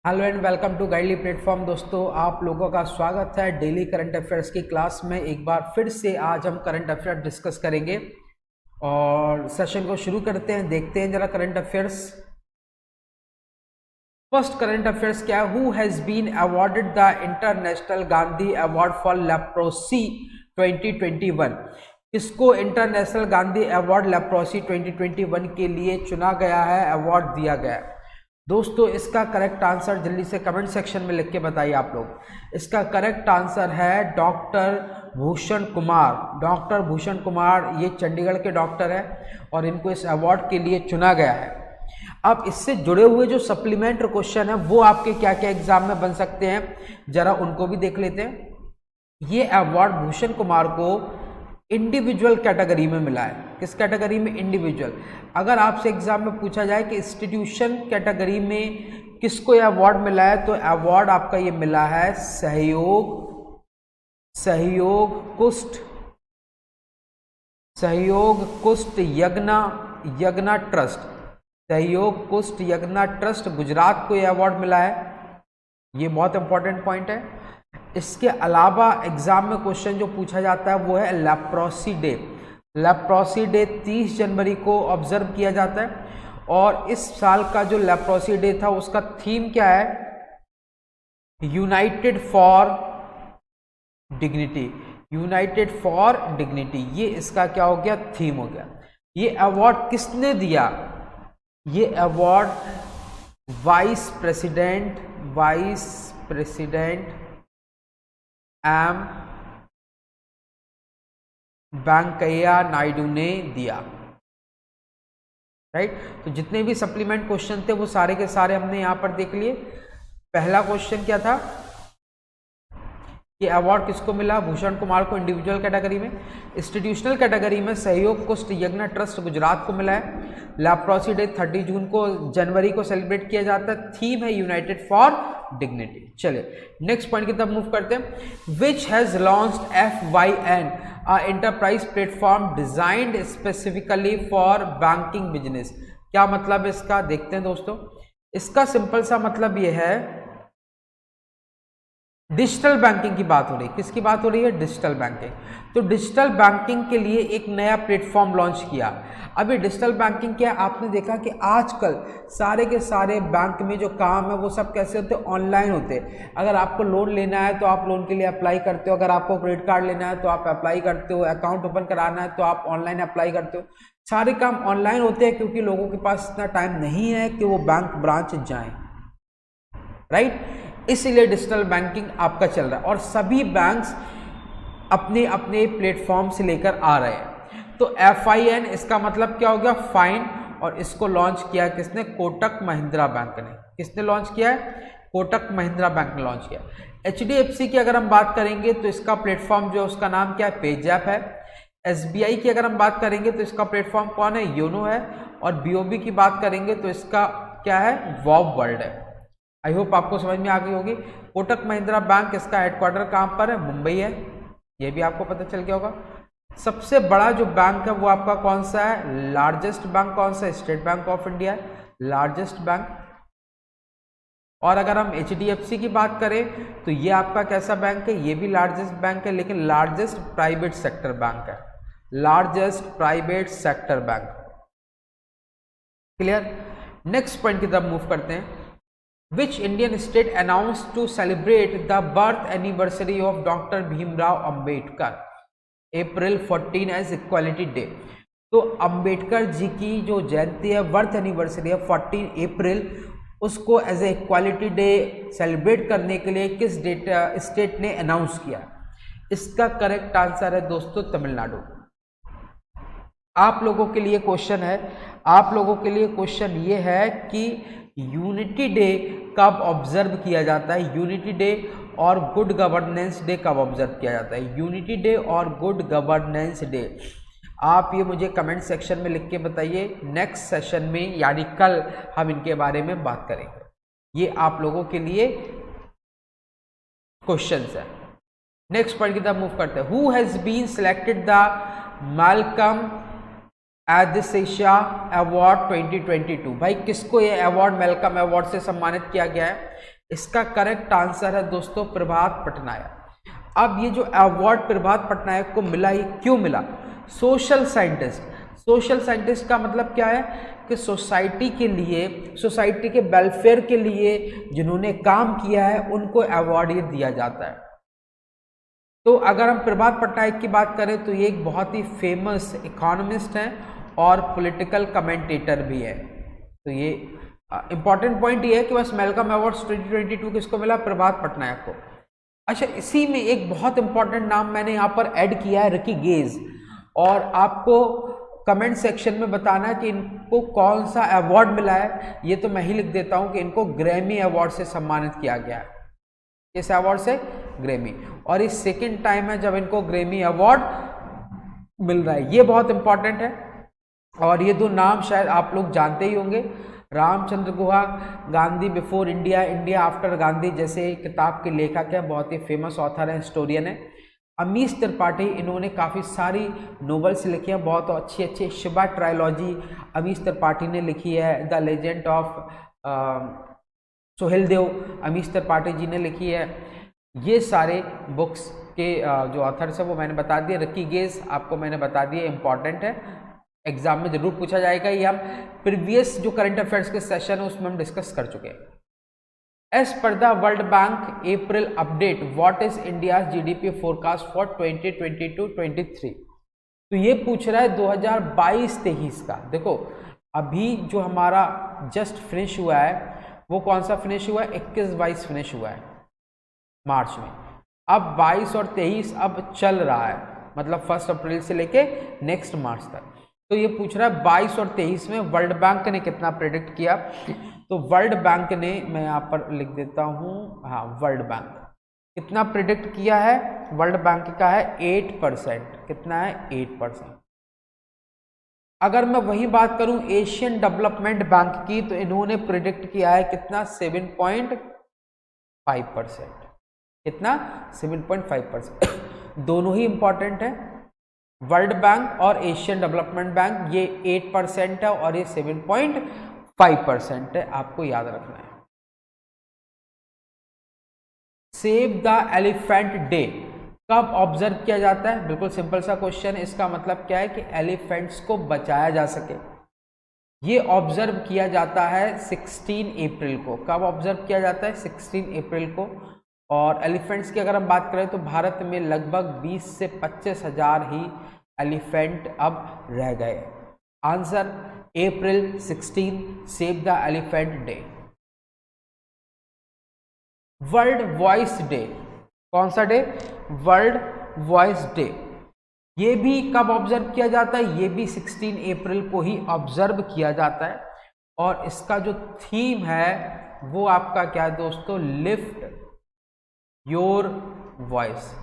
Hello and welcome to Guidely platform. दोस्तों, आप लोगों का स्वागत है डेली करंट अफेयर्स की क्लास में। एक बार फिर से आज हम करंट अफेयर डिस्कस करेंगे और सेशन को शुरू करते हैं। देखते हैं जरा current affairs. First current affairs क्या है? Who has been awarded the international Gandhi award for leprosy 2021? किसको इंटरनेशनल गांधी अवार्ड लेप्रोसी 2021 के लिए चुना गया है, अवार्ड दिया गया है? दोस्तों, इसका करेक्ट आंसर जल्दी से कमेंट सेक्शन में लिख के बताइए आप लोग। इसका करेक्ट आंसर है डॉक्टर भूषण कुमार। डॉक्टर भूषण कुमार ये चंडीगढ़ के डॉक्टर हैं और इनको इस अवार्ड के लिए चुना गया है। अब इससे जुड़े हुए जो सप्लीमेंट्री क्वेश्चन है वो आपके क्या क्या एग्जाम में बन सकते हैं, जरा उनको भी देख लेते हैं। ये अवार्ड भूषण कुमार को इंडिविजुअल कैटेगरी में मिला है। किस कैटेगरी में? इंडिविजुअल। अगर आपसे एग्जाम में पूछा जाए कि इंस्टीट्यूशन कैटेगरी में किसको यह अवार्ड मिला है, तो अवार्ड आपका ये मिला है सहयोग कुष्ठ यज्ञ ट्रस्ट। सहयोग कुष्ठ यज्ञ ट्रस्ट गुजरात को यह अवार्ड मिला है। ये बहुत इंपॉर्टेंट पॉइंट है। इसके अलावा एग्जाम में क्वेश्चन जो पूछा जाता है वो है लेप्रोसी डे। लेप्रोसी डे 30 जनवरी को ऑब्जर्व किया जाता है और इस साल का जो लेप्रोसी डे था उसका थीम क्या है? United for dignity. United for dignity, ये इसका क्या हो गया? थीम हो गया। ये अवार्ड किसने दिया? ये award vice president M Venkaiah Naidu ने दिया। राइट। तो जितने भी सप्लीमेंट क्वेश्चन थे वो सारे के सारे हमने यहां पर देख लिए। पहला क्वेश्चन क्या था? ये अवार्ड किसको मिला? भूषण कुमार को इंडिविजुअल कैटेगरी में। इंस्टीट्यूशनल कैटेगरी में सहयोग कुष्ठ यज्ञ ट्रस्ट गुजरात को मिला है। लेप्रोसी डे 30 जनवरी को सेलिब्रेट किया जाता है। थीम है यूनाइटेड फॉर डिग्निटी। चलिए नेक्स्ट पॉइंट की तरफ मूव करते हैं। Which has launched FYN, a enterprise platform designed specifically for banking business. क्या मतलब है इसका? देखते हैं दोस्तों। इसका सिंपल सा मतलब यह है, डिजिटल बैंकिंग की बात हो रही है। किसकी बात हो रही है? Digital banking. तो डिजिटल बैंकिंग के लिए एक नया प्लेटफॉर्म लॉन्च किया। अभी डिजिटल बैंकिंग क्या है? आपने देखा कि आजकल सारे के सारे बैंक में जो काम है वो सब कैसे होते हैं? ऑनलाइन होते हैं। अगर आपको लोन लेना है तो आप लोन के लिए अप्लाई करते हो, अगर आपको क्रेडिट कार्ड लेना है तो आप अप्लाई करते हो, अकाउंट ओपन कराना है तो आप ऑनलाइन अप्लाई करते हो। सारे काम ऑनलाइन होते हैं क्योंकि लोगों के पास इतना टाइम नहीं है कि वो बैंक ब्रांच जाएं। राइट। इसलिए डिजिटल बैंकिंग आपका चल रहा है और सभी बैंक्स अपने अपने प्लेटफॉर्म से लेकर आ रहे हैं। तो FIN इसका मतलब क्या हो गया? फाइन। और इसको लॉन्च किया किसने? कोटक महिंद्रा बैंक ने। किसने लॉन्च किया है? कोटक महिंद्रा बैंक ने लॉन्च किया। HDFC की अगर हम बात करेंगे तो इसका प्लेटफॉर्म जो उसका नाम क्या है? पेजैप है। SBI की अगर हम बात करेंगे तो इसका प्लेटफॉर्म कौन है? योनो है। और BOB की बात करेंगे तो इसका क्या है? वॉब वर्ल्ड है। आई होप आपको समझ में आ गई होगी। कोटक महिंद्रा बैंक इसका हेडक्वार्टर कहां पर है? मुंबई है। ये भी आपको पता चल गया होगा। सबसे बड़ा जो बैंक है वो आपका कौन सा है? लार्जेस्ट बैंक कौन सा है? स्टेट बैंक ऑफ इंडिया है, लार्जेस्ट बैंक। और अगर हम HDFC की बात करें तो ये आपका कैसा बैंक है? ये भी लार्जेस्ट बैंक है लेकिन लार्जेस्ट प्राइवेट सेक्टर बैंक है। Largest private sector bank. Clear. Next point की तरफ मूव करते हैं। Which Indian state announced to celebrate the birth anniversary of Dr. Bhimrao Ambedkar April 14 as Equality Day? तो अंबेडकर जी की जो जयंती है, बर्थ एनिवर्सरी है 14 अप्रैल, उसको as a equality day celebrate करने के लिए किस स्टेट ने अनाउंस किया? इसका करेक्ट आंसर है दोस्तों तमिलनाडु। आप लोगों के लिए क्वेश्चन है, आप लोगों के लिए क्वेश्चन ये है कि यूनिटी डे कब ऑब्जर्व किया जाता है? यूनिटी डे और गुड गवर्नेंस डे कब ऑब्जर्व किया जाता है? यूनिटी डे और गुड गवर्नेंस डे आप ये मुझे कमेंट सेक्शन में लिख के बताइए। नेक्स्ट सेशन में यानी कल हम इनके बारे में बात करेंगे। ये आप लोगों के लिए क्वेश्चंस है। नेक्स्ट पॉइंट की तरफ मूव करते हैं। Who has been selected the Malcolm Adiseshiah award 2022? भाई किसको ये अवार्ड, मेलकम अवार्ड से सम्मानित किया गया है? इसका करेक्ट आंसर है दोस्तों प्रभात पटनायक। अब ये जो अवार्ड प्रभात पटनायक को मिला, ये क्यों मिला? सोशल साइंटिस्ट, सोशल साइंटिस्ट का मतलब क्या है कि सोसाइटी के लिए, सोसाइटी के वेलफेयर के लिए जिन्होंने काम किया है उनको अवार्ड ये दिया जाता है। तो अगर हम प्रभात पटनायक की बात करें तो ये एक बहुत ही फेमस इकोनॉमिस्ट हैं और पॉलिटिकल कमेंटेटर भी है। तो ये इंपॉर्टेंट पॉइंट ये है कि बस मैल्कम अवार्ड्स 2022 किसको मिला? प्रभात पटनायक को। अच्छा, इसी में एक बहुत इंपॉर्टेंट नाम मैंने यहाँ पर ऐड किया है, रिकी गेज, और आपको कमेंट सेक्शन में बताना कि इनको कौन सा अवार्ड मिला है। ये तो मैं ही लिख देता हूँ कि इनको ग्रैमी अवार्ड से सम्मानित किया गया है। किस अवार्ड से? ग्रैमी। और ये सेकेंड टाइम है जब इनको ग्रैमी अवार्ड मिल रहा है, ये बहुत इंपॉर्टेंट है। और ये दो नाम शायद आप लोग जानते ही होंगे, Ramachandra Guha, Gandhi before India, India after Gandhi जैसे किताब के लेखक हैं, बहुत ही फेमस ऑथर हैं, हिस्टोरियन है। अमीश त्रिपाठी, इन्होंने काफ़ी सारी नोवेल्स लिखी हैं, बहुत अच्छी अच्छी। शिवा ट्रायलॉजी अमीश त्रिपाठी ने लिखी है। The legend of Suheldev Amish Tripathi ji ने लिखी है। ये सारे बुक्स के जो ऑथर्स है वो मैंने बता दिए। रिकी गेज आपको मैंने बता दिया, इंपॉर्टेंट है, एग्जाम में जरूर पूछा जाएगा। ये हम प्रीवियस जो करंट अफेयर्स के सेशन है उसमें हम डिस्कस कर चुके हैं। As per the World Bank April update, what is India GDP forecast for 2022-23? तो ये पूछ रहा है 2022-23 का। देखो अभी जो हमारा जस्ट फिनिश हुआ है वो कौन सा फिनिश हुआ है? 21-22 फिनिश हुआ है मार्च में। अब 22 और 23 अब चल रहा है, मतलब 1 अप्रैल से लेके नेक्स्ट मार्च तक। तो ये पूछ रहा है 22 और 23 में वर्ल्ड बैंक ने कितना प्रेडिक्ट किया। तो वर्ल्ड बैंक ने, मैं यहाँ पर लिख देता हूँ, हाँ, वर्ल्ड बैंक कितना प्रेडिक्ट किया है? वर्ल्ड बैंक का है 8%। कितना है? 8%। अगर मैं वही बात करूं एशियन डेवलपमेंट बैंक की, तो इन्होंने प्रेडिक्ट किया है कितना? 7.5%। कितना? 7.5%। दोनों ही इंपॉर्टेंट है, वर्ल्ड बैंक और एशियन डेवलपमेंट बैंक। ये 8% है और ये 7.5% है, आपको याद रखना है। सेव द एलिफेंट डे कब ऑब्जर्व किया जाता है? बिल्कुल सिंपल सा क्वेश्चन है। इसका मतलब क्या है कि एलिफेंट्स को बचाया जा सके। ये ऑब्जर्व किया जाता है 16 अप्रैल को। कब ऑब्जर्व किया जाता है? 16 अप्रैल को। और एलिफेंट्स की अगर हम बात करें तो भारत में लगभग 20 से 25 हजार ही एलिफेंट अब रह गए। Answer April 16, save the elephant day. World voice day, कौन सा डे? World voice day. ये भी कब ऑब्जर्व किया जाता है? ये भी 16 अप्रैल को ही ऑब्जर्व किया जाता है। और इसका जो थीम है वो आपका क्या है दोस्तों? Lift your voice.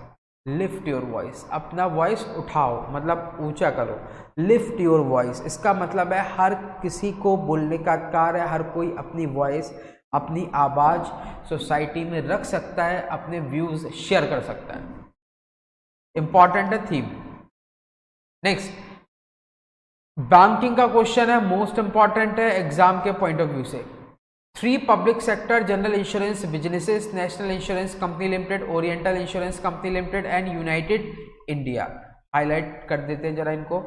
Lift your voice, अपना वॉइस उठाओ, मतलब ऊंचा करो। लिफ्ट योर वॉइस, इसका मतलब है हर किसी को बोलने का अधिकार है। हर कोई अपनी वॉइस, अपनी आवाज सोसाइटी में रख सकता है, अपने व्यूज शेयर कर सकता है। इंपॉर्टेंट है थीम। नेक्स्ट, बैंकिंग का क्वेश्चन है, मोस्ट इंपॉर्टेंट है एग्जाम के पॉइंट ऑफ व्यू से। 3 public sector general insurance businesses, National Insurance Company Limited, Oriental Insurance Company Limited and United India. Highlight कर देते हैं जरा इनको।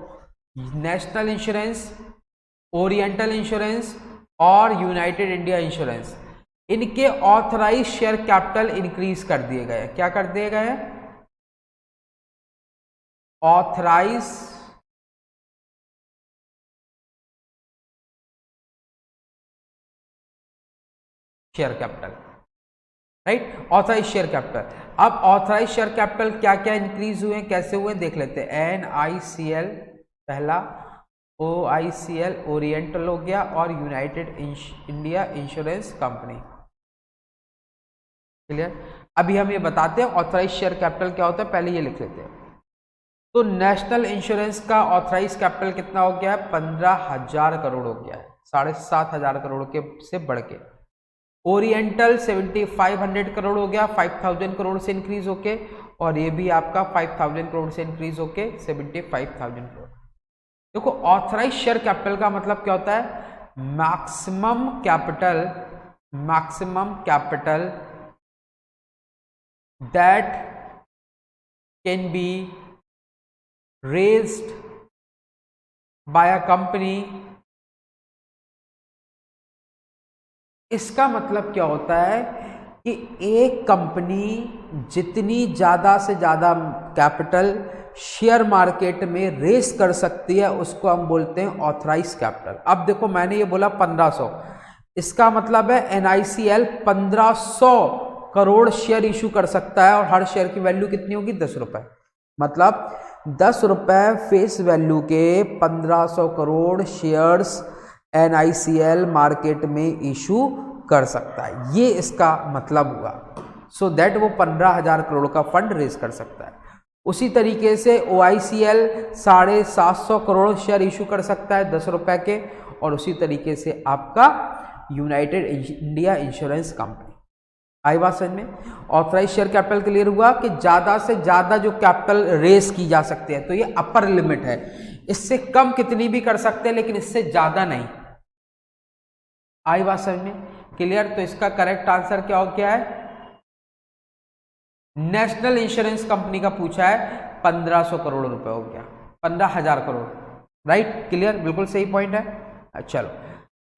नेशनल इंश्योरेंस, ओरिएंटल इंश्योरेंस और यूनाइटेड इंडिया इंश्योरेंस, इनके ऑथराइज शेयर कैपिटल इंक्रीज कर दिए गए। क्या कर दिए गए? Authorise share capital, right? Authorise share capital. अब ऑथराइज शेयर कैपिटल क्या क्या इंक्रीज हुए, कैसे हुए देख लेते हैं। NICL पहला, OICL ओरिएंटल हो गया और United India insurance company. Clear? अभी हम ये बताते हैं ऑथराइज शेयर कैपिटल क्या होता है, पहले ये लिख लेते हैं। तो नेशनल इंश्योरेंस का ऑथराइज कैपिटल कितना हो गया है? 15,000 करोड़ हो गया है, 7,500 करोड़ के से बढ़ के। ओरिएंटल 7,500 करोड़ हो गया, 5,000 करोड़ से इंक्रीज होके। और ये भी आपका 5,000 करोड़ से इंक्रीज होके 75,000 करोड़। देखो ऑथराइज शेयर कैपिटल का मतलब क्या होता है? Maximum capital maximum capital that can be raised by a company। इसका मतलब क्या होता है कि एक कंपनी जितनी ज़्यादा से ज़्यादा कैपिटल शेयर मार्केट में रेस कर सकती है उसको हम बोलते हैं ऑथराइज कैपिटल। अब देखो मैंने ये बोला 1500, इसका मतलब है NICL 1500 करोड़ शेयर इशू कर सकता है और हर शेयर की वैल्यू कितनी होगी 10 रुपए। मतलब 10 रुपए फेस वैल्यू के 1500 करोड़ शेयर्स NICL मार्केट में इशू कर सकता है, ये इसका मतलब हुआ। सो दैट वो 15,000 करोड़ का फंड रेज कर सकता है। उसी तरीके से OICL 750 करोड़ शेयर इशू कर सकता है 10 रुपए के, और उसी तरीके से आपका यूनाइटेड इंडिया इंश्योरेंस कंपनी। आई बात समझ में? ऑथराइज शेयर कैपिटल क्लियर हुआ कि ज्यादा से ज्यादा जो कैपिटल रेस की जा सकती है, तो ये अपर लिमिट है, इससे कम कितनी भी कर सकते हैं लेकिन इससे ज्यादा नहीं। आई बात समझ में? क्लियर? तो इसका करेक्ट आंसर क्या हो गया है? नेशनल इंश्योरेंस कंपनी का पूछा है 1500 करोड़ रुपए हो गया, 15,000 करोड़। राइट? क्लियर? बिल्कुल सही पॉइंट है। चलो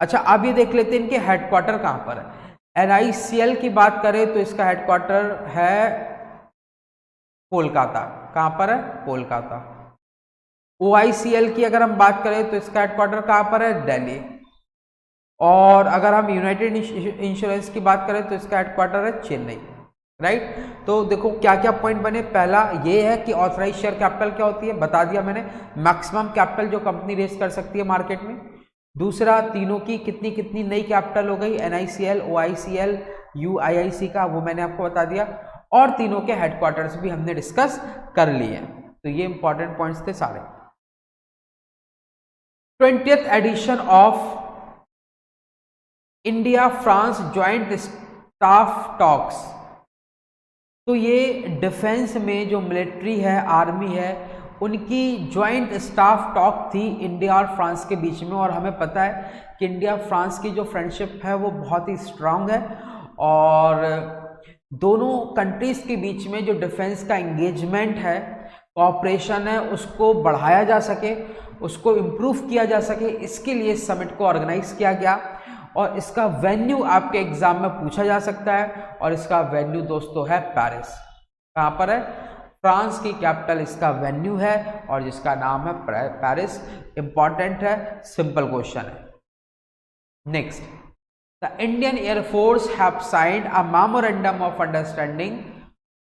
अच्छा, अब ये देख लेते हैं इनके हेडक्वार्टर कहां पर है। NICL की बात करें तो इसका हेडक्वार्टर है कोलकाता। कहां पर है? कोलकाता। OICL की अगर हम बात करें तो इसका हेडक्वार्टर कहां पर है? दिल्ली। और अगर हम यूनाइटेड इंश्योरेंस की बात करें तो इसका हेडक्वार्टर है चेन्नई। राइट? तो देखो क्या क्या पॉइंट बने। पहला ये है कि ऑथराइज शेयर कैपिटल क्या होती है, बता दिया मैंने, मैक्सिमम कैपिटल जो कंपनी रेस कर सकती है मार्केट में। दूसरा, तीनों की कितनी कितनी नई कैपिटल हो गई, NICL, OICL, UIIC का, वो मैंने आपको बता दिया। और तीनों के हेडक्वार्टर्स भी हमने डिस्कस कर लिए हैं। तो ये इंपॉर्टेंट पॉइंट्स थे सारे। 20th edition of India France joint staff talks. तो ये डिफेंस में जो मिलिट्री है, आर्मी है, उनकी ज्वाइंट स्टाफ टॉक थी इंडिया और फ्रांस के बीच में। और हमें पता है कि इंडिया फ्रांस की जो फ्रेंडशिप है वो बहुत ही स्ट्रांग है, और दोनों कंट्रीज के बीच में जो डिफेंस का एंगेजमेंट है, कोऑपरेशन है, उसको बढ़ाया जा सके, उसको इम्प्रूव किया जा सके, इसके लिए इस समिट को ऑर्गेनाइज किया गया। और इसका वेन्यू आपके एग्जाम में पूछा जा सकता है, और इसका वेन्यू दोस्तों है पेरिस। कहाँ पर है? फ्रांस की कैपिटल इसका वेन्यू है, और जिसका नाम है पेरिस। इंपॉर्टेंट है, सिंपल क्वेश्चन है। Next, the Indian air force have signed a memorandum of understanding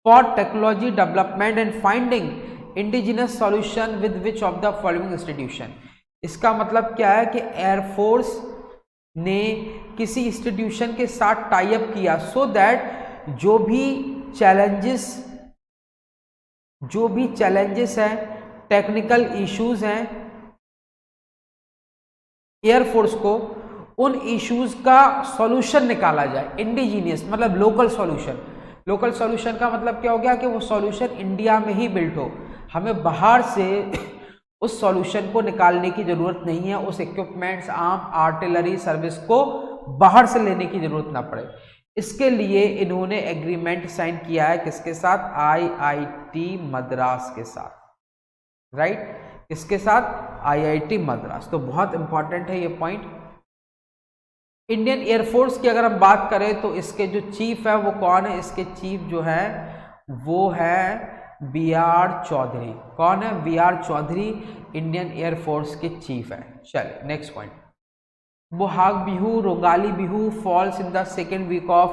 for technology development and finding indigenous solution with which of the following institution. इसका मतलब क्या है कि एयरफोर्स ने किसी इंस्टीट्यूशन के साथ टाई अप किया, सो दैट जो भी चैलेंजेस हैं, टेक्निकल इश्यूज हैं, एयरफोर्स को उन इश्यूज का सॉल्यूशन निकाला जाए। इंडिजीनियस मतलब लोकल सॉल्यूशन। लोकल सॉल्यूशन का मतलब क्या हो गया कि वो सॉल्यूशन इंडिया में ही बिल्ट हो, हमें बाहर से उस सॉल्यूशन को निकालने की जरूरत नहीं है, उस इक्विपमेंट्स, आर्म, आर्टिलरी सर्विस को बाहर से लेने की जरूरत ना पड़े। इसके लिए इन्होंने एग्रीमेंट साइन किया है किसके साथ? IIT मद्रास के साथ। राइट? किसके साथ? IIT मद्रास। तो बहुत इंपॉर्टेंट है ये पॉइंट। इंडियन एयरफोर्स की अगर हम बात करें तो इसके जो चीफ है वो कौन है? इसके चीफ जो है वो है BR चौधरी। कौन है? BR चौधरी इंडियन एयरफोर्स के चीफ है। चलिए next point, Bohag Bihu, Rongali Bihu falls in the second week of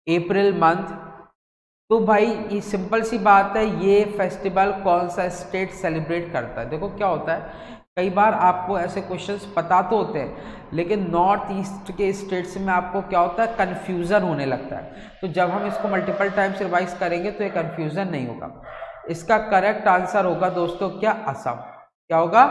April month. तो भाई ये सिंपल सी बात है, ये फेस्टिवल कौन सा स्टेट सेलिब्रेट करता है? देखो क्या होता है, कई बार आपको ऐसे क्वेश्चंस पता तो होते हैं, लेकिन नॉर्थ ईस्ट के स्टेट्स में आपको क्या होता है, कन्फ्यूज़न होने लगता है। तो जब हम इसको मल्टीपल टाइम्स रिवाइज करेंगे तो ये कन्फ्यूज़न नहीं होगा। इसका करेक्ट आंसर होगा दोस्तों क्या? असम। क्या होगा?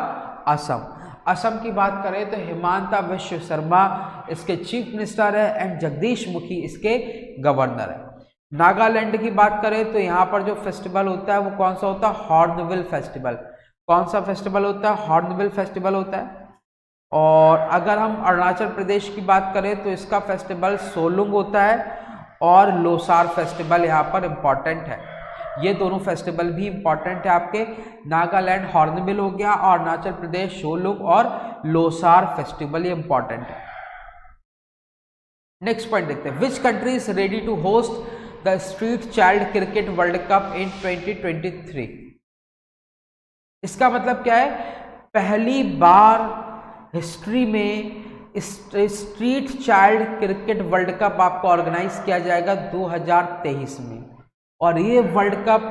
असम। असम की बात करें तो हिमांता विश्व शर्मा इसके चीफ मिनिस्टर है, एंड जगदीश मुखी इसके गवर्नर है। नागालैंड की बात करें तो यहाँ पर जो फेस्टिवल होता है वो कौन सा होता है? Hornbill festival. कौन सा फेस्टिवल होता है? हॉर्नबिल फेस्टिवल होता है। और अगर हम अरुणाचल प्रदेश की बात करें तो इसका फेस्टिवल सोलुंग होता है और लोसार फेस्टिवल यहाँ पर इम्पॉर्टेंट है। ये दोनों फेस्टिवल भी इम्पॉर्टेंट है आपके। नागालैंड हॉर्नबिल हो गया और अरुणाचल प्रदेश सोलुंग और लोसार फेस्टिवल, ये इम्पॉर्टेंट है। नेक्स्ट पॉइंट देखते हैं, which country is ready to host the street child cricket world cup in 2023। इसका मतलब क्या है, पहली बार हिस्ट्री में street child cricket world cup आपको ऑर्गेनाइज किया जाएगा 2023 में। और ये वर्ल्ड कप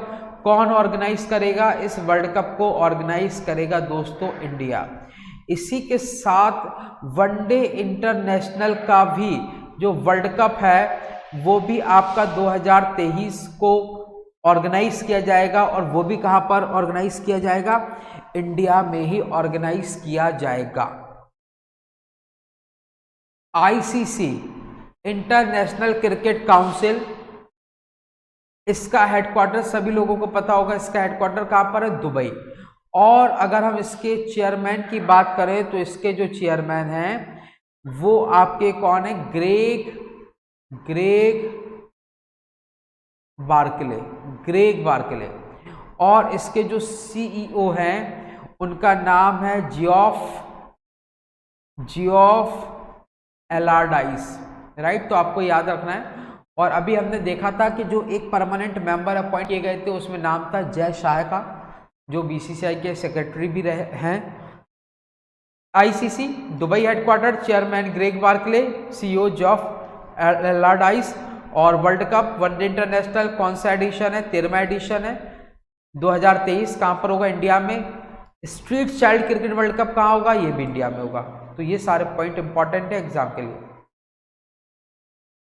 कौन ऑर्गेनाइज करेगा, इस वर्ल्ड कप को ऑर्गेनाइज करेगा दोस्तों इंडिया। इसी के साथ वनडे इंटरनेशनल का भी जो वर्ल्ड कप है वो भी आपका 2023 को ऑर्गेनाइज किया जाएगा। और वो भी कहां पर ऑर्गेनाइज किया जाएगा, इंडिया में ही ऑर्गेनाइज किया जाएगा। आईसीसी इंटरनेशनल क्रिकेट काउंसिल, इसका हेडक्वार्टर सभी लोगों को पता होगा, इसका हेडक्वार्टर कहां पर है, दुबई। और अगर हम इसके चेयरमैन की बात करें तो इसके जो चेयरमैन हैं वो आपके कौन है, ग्रेग बार्कले। और इसके जो सीईओ हैं उनका नाम है जियोफ एलार्डाइस, राइट। तो आपको याद रखना है। और अभी हमने देखा था कि जो एक परमानेंट मेंबर अपॉइंट किए गए थे उसमें नाम था जय शाह का, जो बीसीसीआई के सेक्रेटरी भी रहे हैं। ICC Dubai headquarter, chairman Greg Barclay, CEO Geoff Allardice. और वर्ल्ड कप वनडे इंटरनेशनल कौन सा एडिशन है, 13वां एडिशन है 2023। कहां पर होगा, इंडिया में। Street child cricket world cup कहां होगा, ये भी इंडिया में होगा। तो ये सारे पॉइंट इंपॉर्टेंट है एग्जाम के लिए,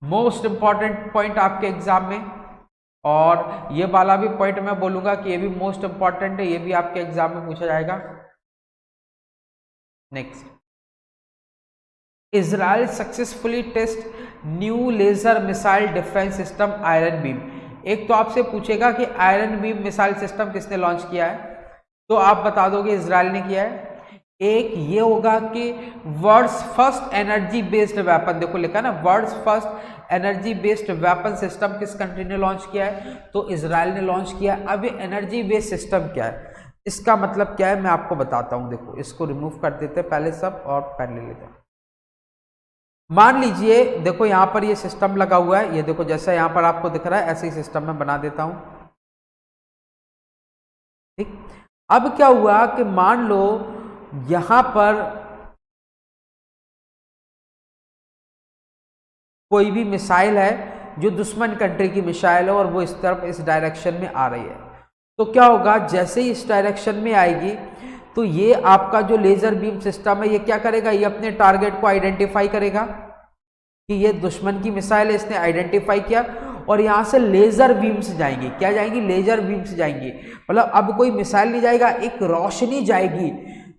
मोस्ट इंपॉर्टेंट पॉइंट आपके एग्जाम में। और ये वाला भी पॉइंट मैं बोलूंगा कि ये भी मोस्ट इंपॉर्टेंट है, ये भी आपके एग्जाम में पूछा जाएगा। Next, Israel successfully test new laser missile defence system Iron Beam. एक तो आपसे पूछेगा कि आयरन बीम मिसाइल सिस्टम किसने लॉन्च किया है, तो आप बता दोगे इजराइल ने किया है। एक ये होगा कि world's first energy based weapon, देखो लिखा ना, world's first energy based weapon system किस कंट्री ने लॉन्च किया है, तो इजराइल ने लॉन्च किया है। अब ये एनर्जी बेस्ड सिस्टम क्या है, इसका मतलब क्या है मैं आपको बताता हूं। देखो इसको रिमूव कर देते हैं पहले सब और पेन ले लेते हैं। मान लीजिए देखो यहां पर ये सिस्टम लगा हुआ है, ये देखो जैसा यहां पर आपको दिख रहा है ऐसे ही सिस्टम मैं बना देता हूं, ठीक। अब क्या हुआ कि मान लो यहां पर कोई भी मिसाइल है जो दुश्मन कंट्री की मिसाइल है और वो इस तरफ इस डायरेक्शन में आ रही है, तो क्या होगा, जैसे ही इस डायरेक्शन में आएगी तो ये आपका जो लेजर बीम सिस्टम है ये क्या करेगा, ये अपने टारगेट को आइडेंटिफाई करेगा कि ये दुश्मन की मिसाइल है, इसने आइडेंटिफाई किया और यहां से लेजर बीम्स जाएंगी। क्या जाएंगी, लेजर बीम्स जाएंगी। मतलब अब कोई मिसाइल नहीं जाएगा, एक रोशनी जाएगी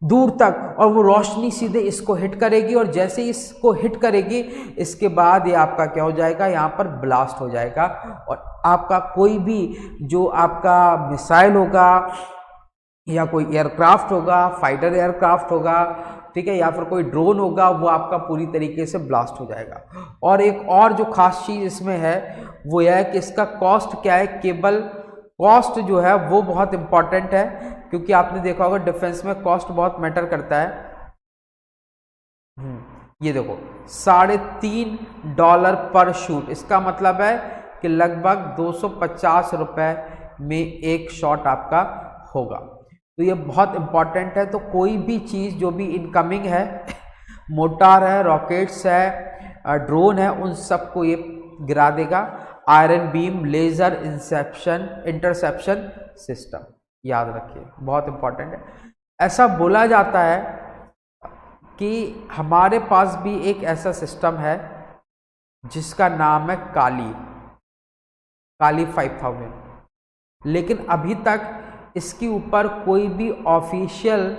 दूर तक और वो रोशनी सीधे इसको हिट करेगी और जैसे इसको हिट करेगी इसके बाद ये आपका क्या हो जाएगा, यहाँ पर ब्लास्ट हो जाएगा और आपका कोई भी जो आपका मिसाइल होगा या कोई एयरक्राफ्ट होगा, फाइटर एयरक्राफ्ट होगा, ठीक है, या फिर कोई ड्रोन होगा, वो आपका पूरी तरीके से ब्लास्ट हो जाएगा। और एक और जो खास चीज़ इसमें है वो यह है कि इसका कॉस्ट क्या है, केबल कॉस्ट जो है वो बहुत इंपॉर्टेंट है, क्योंकि आपने देखा होगा डिफेंस में कॉस्ट बहुत मैटर करता है। ये देखो $3.5 पर शूट, इसका मतलब है कि लगभग 250 रुपए में एक शॉट आपका होगा। तो ये बहुत इंपॉर्टेंट है। तो कोई भी चीज़ जो भी इनकमिंग है, मोटार है, रॉकेट्स है, ड्रोन है, उन सबको ये गिरा देगा। Iron Beam laser interception system, याद रखिए बहुत इंपॉर्टेंट है। ऐसा बोला जाता है कि हमारे पास भी एक ऐसा सिस्टम है जिसका नाम है काली 5000, लेकिन अभी तक इसके ऊपर कोई भी ऑफिशियल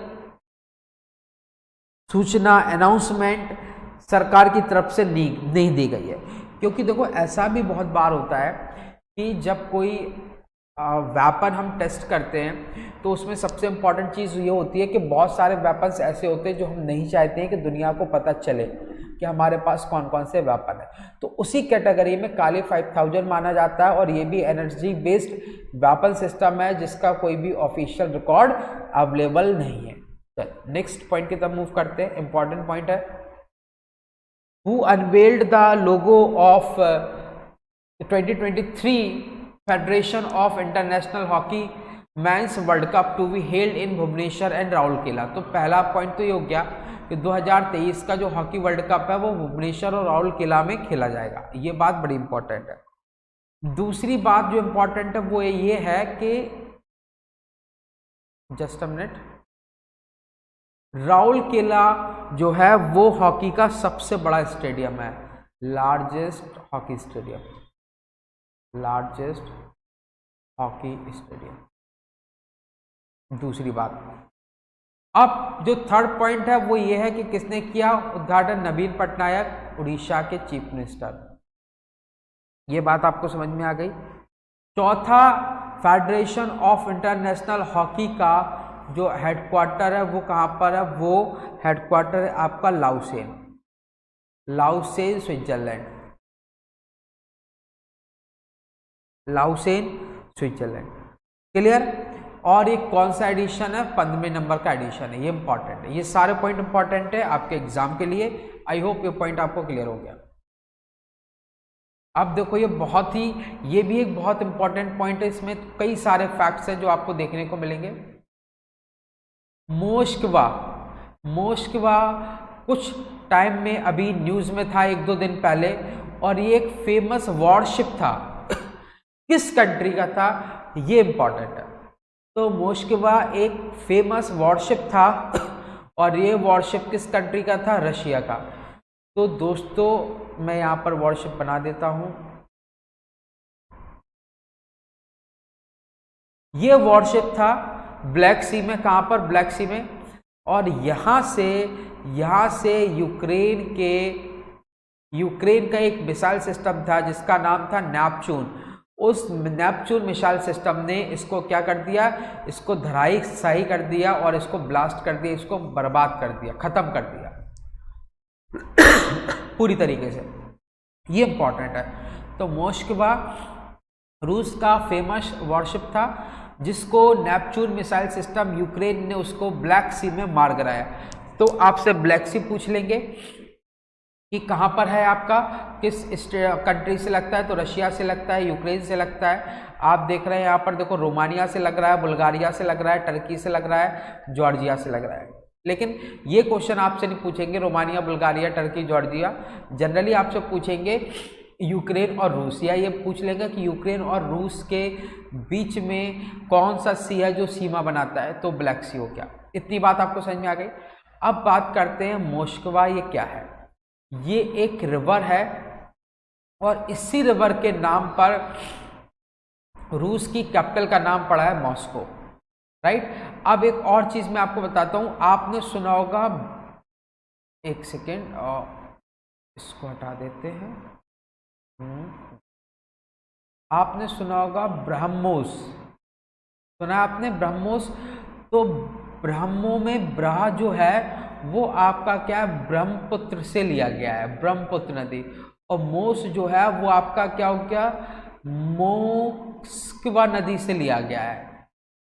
सूचना अनाउंसमेंट सरकार की तरफ से नहीं दी गई है। क्योंकि देखो ऐसा भी बहुत बार होता है कि जब कोई वेपन हम टेस्ट करते हैं तो उसमें सबसे इम्पॉर्टेंट चीज़ ये होती है कि बहुत सारे वेपन्स ऐसे होते हैं जो हम नहीं चाहते हैं कि दुनिया को पता चले कि हमारे पास कौन कौन से वेपन है। तो उसी कैटेगरी में काली 5000 माना जाता है और ये भी एनर्जी बेस्ड वेपन सिस्टम है जिसका कोई भी ऑफिशियल रिकॉर्ड अवेलेबल नहीं है। चल नेक्स्ट पॉइंट की तरफ मूव करते हैं, इंपॉर्टेंट पॉइंट है। Who unveiled the logo of 2023 Federation of International Hockey men's World Cup to be held in Bhubaneswar and Rourkela. तो पहला पॉइंट तो ये हो गया कि 2023 का जो हॉकी वर्ल्ड कप है वो भुवनेश्वर और राउरकेला में खेला जाएगा, ये बात बड़ी इंपॉर्टेंट है। दूसरी बात जो इंपॉर्टेंट है वो ये है कि जस्ट अ मिनट, राउरकेला जो है वो हॉकी का सबसे बड़ा स्टेडियम है, largest hockey stadium, largest hockey stadium. दूसरी बात, अब जो थर्ड पॉइंट है वो ये है कि किसने किया उद्घाटन, नवीन पटनायक उड़ीसा के चीफ मिनिस्टर, ये बात आपको समझ में आ गई। चौथा, फेडरेशन ऑफ इंटरनेशनल हॉकी का जो हेडक्वार्टर है वो कहाँ पर है, वो हेडक्वार्टर है आपका लाउसेन, लाउसेन स्विट्जरलैंड, लाउसेन स्विट्जरलैंड। क्लियर। और ये कौन सा एडिशन है, 15वें नंबर का एडिशन है, ये इंपॉर्टेंट है। ये सारे पॉइंट इंपॉर्टेंट है आपके एग्जाम के लिए। आई होप ये पॉइंट आपको क्लियर हो गया। अब देखो ये भी एक बहुत इंपॉर्टेंट पॉइंट है, इसमें कई सारे फैक्ट्स हैं जो आपको देखने को मिलेंगे। मोस्कवा, मोस्कवा कुछ टाइम में अभी न्यूज में था 1-2 दिन पहले, और ये एक फेमस वॉरशिप था। किस कंट्री का था, ये इंपॉर्टेंट है। तो मोस्कवा एक फेमस वॉरशिप था और ये वॉरशिप किस कंट्री का था, रशिया का। तो दोस्तों मैं यहाँ पर वॉरशिप बना देता हूँ। ये वॉरशिप था ब्लैक सी में, कहाँ पर, ब्लैक सी में। और यहाँ से यूक्रेन का एक मिसाइल सिस्टम था जिसका नाम था नेपच्यून। उस नेपच्यून मिसाइल सिस्टम ने इसको क्या कर दिया, इसको धराई सही कर दिया और इसको ब्लास्ट कर दिया, इसको बर्बाद कर दिया, खत्म कर दिया पूरी तरीके से। ये इंपॉर्टेंट है। तो मोस्कवा रूस का फेमस वॉरशिप था जिसको नेपच्यून मिसाइल सिस्टम यूक्रेन ने उसको ब्लैक सी में मार गिराया। तो आपसे ब्लैक सी पूछ लेंगे कि कहाँ पर है आपका, किस कंट्री से लगता है, तो रशिया से लगता है, यूक्रेन से लगता है। आप देख रहे हैं यहाँ पर, देखो रोमानिया से लग रहा है, बुल्गारिया से लग रहा है, टर्की से लग रहा है, जॉर्जिया से लग रहा है। लेकिन ये क्वेश्चन आपसे नहीं पूछेंगे Romania, Bulgaria, Turkey, Georgia. Generally आपसे पूछेंगे यूक्रेन और रूस, या ये पूछ लेंगे कि यूक्रेन और रूस के बीच में कौन सा सी है जो सीमा बनाता है, तो ब्लैक सी हो गया। इतनी बात आपको समझ में आ गई। अब बात करते हैं मोस्कवा, ये क्या है। ये एक रिवर है और इसी रिवर के नाम पर रूस की कैपिटल का नाम पड़ा है मॉस्को, राइट। अब एक और चीज मैं आपको बताता हूं, आपने सुना होगा, एक सेकेंड इसको हटा देते हैं, आपने सुना होगा ब्रह्मोस, सुना आपने ब्रह्मोस। तो ब्रह्मो में ब्रह जो है वो आपका क्या है, ब्रह्मपुत्र से लिया गया है, ब्रह्मपुत्र नदी। और मोस जो है वो आपका क्या हो गया, मोस्कवा नदी से लिया गया है।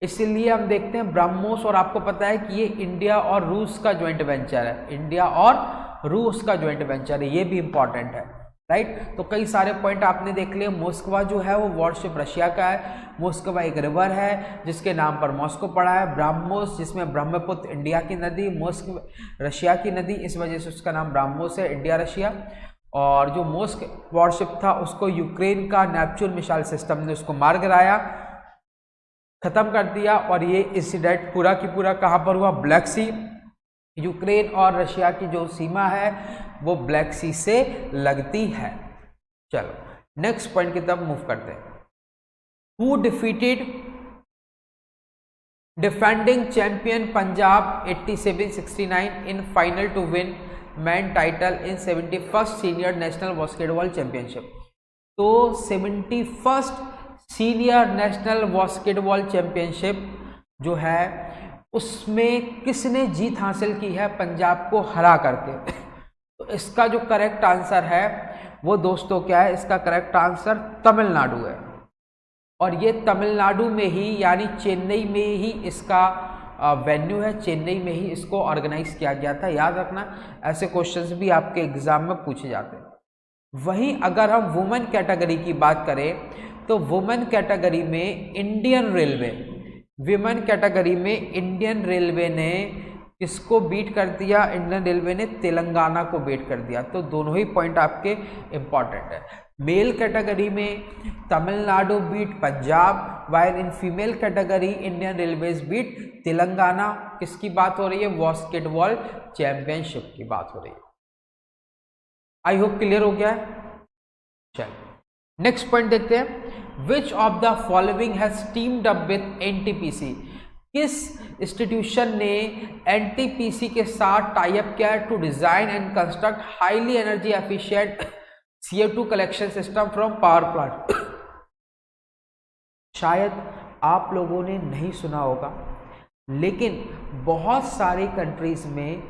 इसलिए हम देखते हैं ब्रह्मोस, और आपको पता है कि ये इंडिया और रूस का ज्वाइंट वेंचर है, इंडिया और रूस का ज्वाइंट वेंचर है, ये भी इंपॉर्टेंट है, राइट। तो कई सारे पॉइंट आपने देख लिए। मोस्कवा जो है वो वॉरशिप रशिया का है, मोस्कवा एक रिवर है जिसके नाम पर मॉस्को पड़ा है, ब्राह्मोस जिसमें ब्रह्मपुत्र इंडिया की नदी, मोस्क रशिया की नदी, इस वजह से उसका नाम ब्राह्मोस है, इंडिया रशिया। और जो मोस्क वॉरशिप था उसको यूक्रेन का नेपच्यून मिसाइल सिस्टम ने उसको मार गिराया, खत्म कर दिया। और ये इंसिडेंट पूरा की पूरा कहाँ पर हुआ, ब्लैक सी। यूक्रेन और रशिया की जो सीमा है वो ब्लैक सी से लगती है। चलो नेक्स्ट पॉइंट की तरफ मूव करते हैं। Who defeated defending champion Punjab 87-69 in final to win man title in 71st senior national basketball championship. तो 71st senior national basketball championship जो है उसमें किसने जीत हासिल की है पंजाब को हरा करके? तो इसका जो करेक्ट आंसर है वो दोस्तों क्या है? इसका करेक्ट आंसर तमिलनाडु है। और ये तमिलनाडु में ही यानी चेन्नई में ही इसका वेन्यू है, चेन्नई में ही इसको ऑर्गेनाइज किया गया था। याद रखना, ऐसे क्वेश्चंस भी आपके एग्जाम में पूछे जाते हैं। वहीं अगर हम वुमेन कैटेगरी की बात करें तो वुमेन कैटेगरी में इंडियन रेलवे, विमेन कैटेगरी में इंडियन रेलवे ने किसको बीट कर दिया? इंडियन रेलवे ने तेलंगाना को बीट कर दिया। तो दोनों ही पॉइंट आपके इंपॉर्टेंट है। मेल कैटेगरी में Tamil Nadu beat Punjab, while in female category Indian Railways beat Telangana. किसकी बात हो रही है? बास्केटबॉल चैंपियनशिप की बात हो रही है। आई होप क्लियर हो गया है। चलिए नेक्स्ट पॉइंट देखते हैं। Which of the following has teamed up with NTPC? किस इंस्टीट्यूशन ने एनटीपीसी के साथ टाई अप किया to design and construct highly energy efficient CO2 collection system from power plant? शायद आप लोगों ने नहीं सुना होगा, लेकिन बहुत सारी कंट्रीज में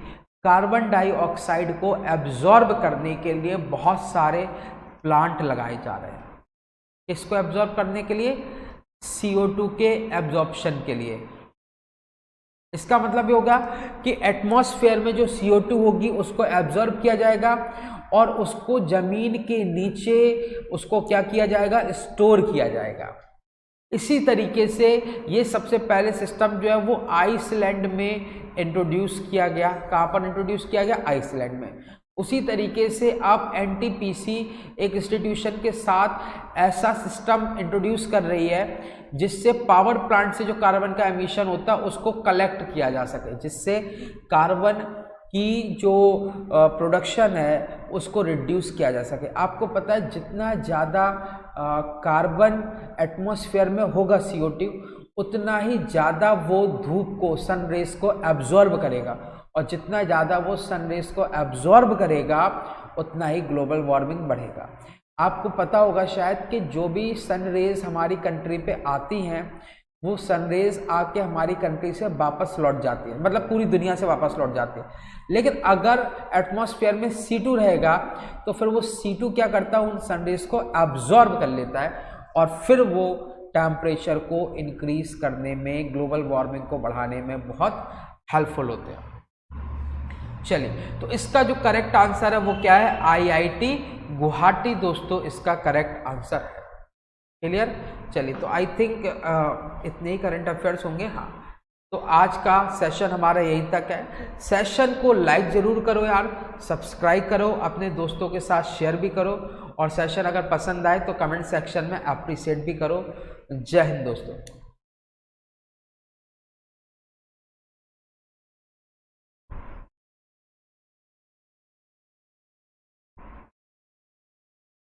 कार्बन डाइऑक्साइड को एब्जॉर्ब करने के लिए बहुत सारे प्लांट लगाए जा रहे हैं। इसको एब्जॉर्ब करने के लिए, CO2 के एब्जॉर्प्शन के लिए। इसका मतलब ये होगा कि एटमॉस्फेयर में जो CO2 होगी उसको एब्जॉर्ब किया जाएगा और उसको जमीन के नीचे उसको क्या किया जाएगा? स्टोर किया जाएगा। इसी तरीके से ये सबसे पहले सिस्टम जो है वो आइसलैंड में इंट्रोड्यूस किया गया। कहाँ पर इंट्रोड्यूस किया गया? आइसलैंड में। उसी तरीके से अब एनटीपीसी एक इंस्टीट्यूशन के साथ ऐसा सिस्टम इंट्रोड्यूस कर रही है जिससे पावर प्लांट से जो कार्बन का एमिशन होता है उसको कलेक्ट किया जा सके, जिससे कार्बन की जो प्रोडक्शन है उसको रिड्यूस किया जा सके। आपको पता है जितना ज़्यादा कार्बन एटमॉस्फेयर में होगा CO2 उतना ही ज़्यादा वो धूप को, सन रेज को एब्जॉर्ब करेगा, और जितना ज़्यादा वो सन रेज को एब्जॉर्ब करेगा उतना ही ग्लोबल वार्मिंग बढ़ेगा। आपको पता होगा शायद कि जो भी सन रेज हमारी कंट्री पे आती हैं वो सन रेज आके हमारी कंट्री से वापस लौट जाती है, मतलब पूरी दुनिया से वापस लौट जाती है। लेकिन अगर एटमॉस्फेयर में C2 रहेगा तो फिर वो C2 क्या करता है? उन सन रेज को एब्जॉर्ब कर लेता है और फिर वो टेम्परेचर को इंक्रीज करने में, ग्लोबल वार्मिंग को बढ़ाने में बहुत हेल्पफुल होते हैं। चलिए, तो इसका जो करेक्ट आंसर है वो क्या है? IIT गुवाहाटी दोस्तों इसका करेक्ट आंसर है। क्लियर? चलिए, तो आई थिंक इतने ही करंट अफेयर्स होंगे। हाँ, तो आज का सेशन हमारा यही तक है। सेशन को लाइक जरूर करो यार, सब्सक्राइब करो, अपने दोस्तों के साथ शेयर भी करो, और सेशन अगर पसंद आए तो कमेंट सेक्शन में अप्रिशिएट भी करो। जय हिंद दोस्तों।